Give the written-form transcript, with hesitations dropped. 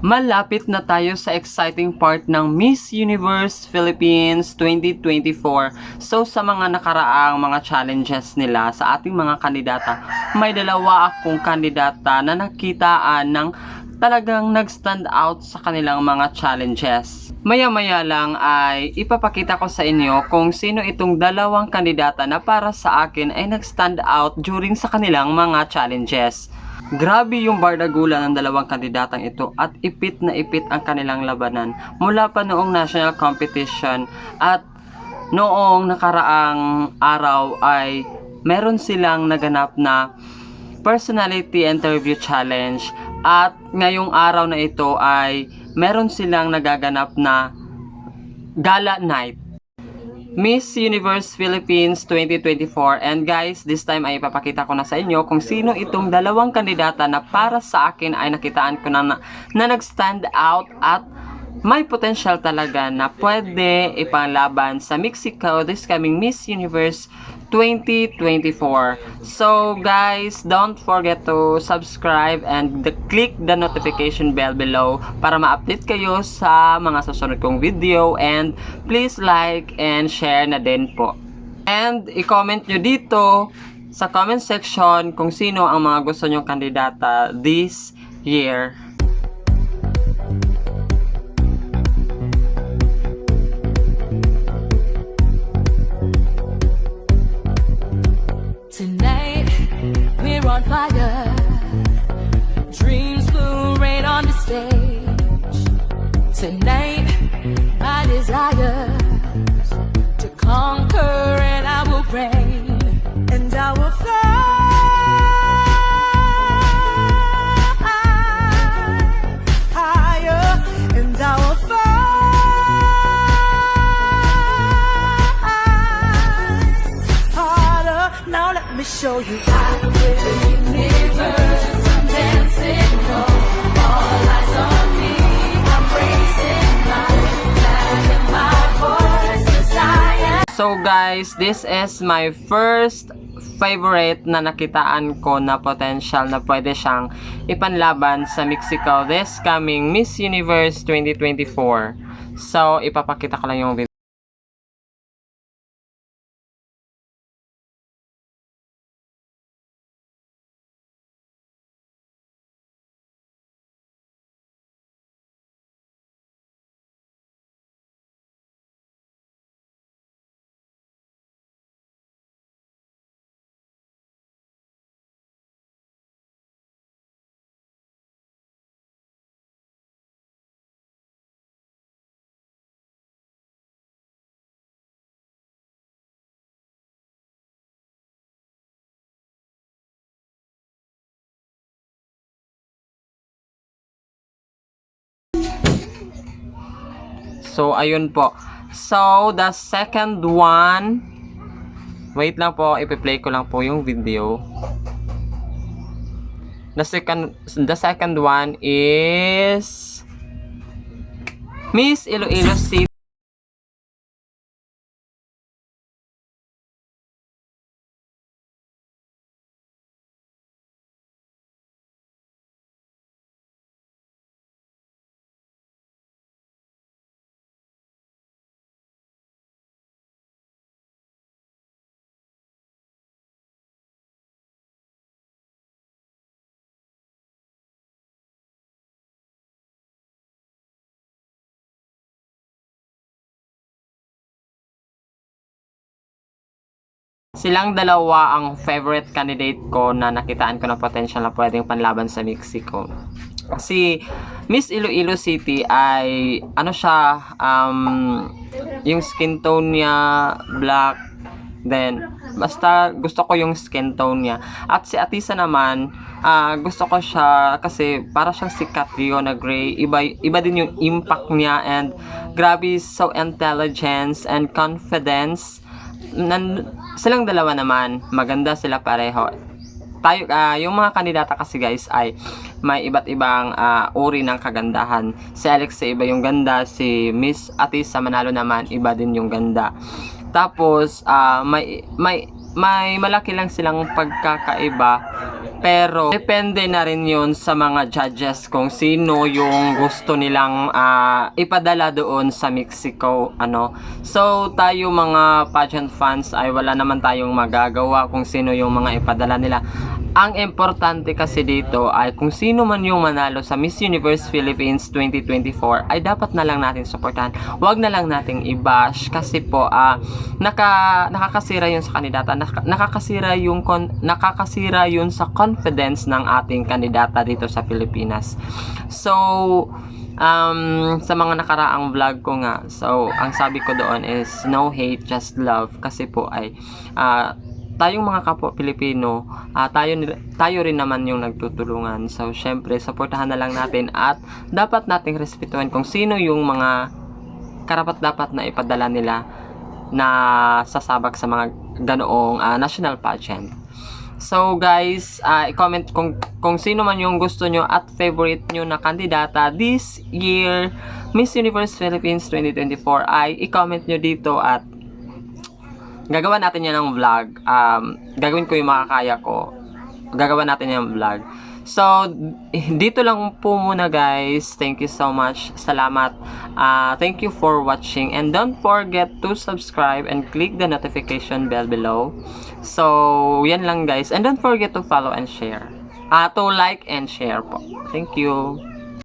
Malapit na tayo sa exciting part ng Miss Universe Philippines 2024. So sa mga nakaraang mga challenges nila sa ating mga kandidata, may dalawa akong kandidata na nakitaan ng talagang nag-stand out sa kanilang mga challenges. Maya-maya lang ay ipapakita ko sa inyo kung sino itong dalawang kandidata na para sa akin ay nag-stand out during sa kanilang mga challenges. Grabe yung bardagulan ng dalawang kandidatang ito at ipit na ipit ang kanilang labanan mula pa noong national competition at noong nakaraang araw ay meron silang naganap na personality interview challenge at ngayong araw na ito ay meron silang nagaganap na gala night. Miss Universe Philippines 2024. And guys, this time ay ipapakita ko na sa inyo kung sino itong dalawang kandidata na para sa akin ay nakitaan ko na nag-stand out at may potential talaga na pwede ipanglaban sa Mexico this coming Miss Universe 2024. So guys, don't forget to subscribe and click the notification bell below para ma-update kayo sa mga susunod kong video, and please like and share na din po. And i-comment nyo dito sa comment section kung sino ang mga gusto nyong kandidata this year. Tonight, we're on fire. Dreams will rain on the stage. Tonight, my desire to conquer, and I will reign, and I will fly higher, and I will fly. Now let me show you how to win the universe. I'm dancing low, all eyes on me. I'm raising my flag and my voice as I am. So guys, this is my first favorite na nakitaan ko na potential na pwede siyang ipanlaban sa Mexico this coming Miss Universe 2024. So ipapakita ko lang yung video. So, ayun po. So, the second one, wait lang po, ipi-play ko lang po yung video. The second one is Miss Iloilo City. Silang dalawa ang favorite candidate ko na nakitaan ko na potential na pwedeng panlaban sa Mexico. Si Miss Iloilo City ay ano siya, yung skin tone niya black, then basta gusto ko yung skin tone niya. At si Atisa naman, gusto ko siya kasi para siyang si Catriona Gray. Iba din yung impact niya, and grabe, so intelligence and confidence. Silang dalawa naman, maganda sila pareho. Tayo, yung mga kandidata kasi guys ay may iba't ibang uri ng kagandahan. Si Alex iba yung ganda, si Miss Atisa Manalo naman iba din yung ganda. Tapos may malaki lang silang pagkakaiba Pero, depende na rin yun sa mga judges kung sino yung gusto nilang ipadala doon sa Mexico, ano. So, tayo mga pageant fans ay wala naman tayong magagawa kung sino yung mga ipadala nila. Ang importante kasi dito ay kung sino man yung manalo sa Miss Universe Philippines 2024 ay dapat na lang natin suportahan. Huwag na lang nating i-bash kasi po nakakasira yun sa kandidata. Nakakasira yun sa confidence ng ating kandidata dito sa Pilipinas. So, sa mga nakaraang vlog ko nga, so ang sabi ko doon is no hate, just love, kasi po ay tayong mga kapwa Pilipino, tayo rin naman yung nagtutulungan. So, syempre, supportahan na lang natin at dapat nating respetuhin kung sino yung mga karapat-dapat na ipadala nila na sasabak sa mga ganoong national pageant. So, guys, i-comment kung sino man yung gusto nyo at favorite nyo na kandidata this year Miss Universe Philippines 2024 ay i-comment nyo dito at gagawa natin yan ng vlog. Gagawin ko yung makakaya ko. Gagawa natin yan ng vlog. So, dito lang po muna, guys. Thank you so much. Salamat. Thank you for watching. And don't forget to subscribe and click the notification bell below. So, yan lang, guys. And don't forget to follow and share. To like and share po. Thank you.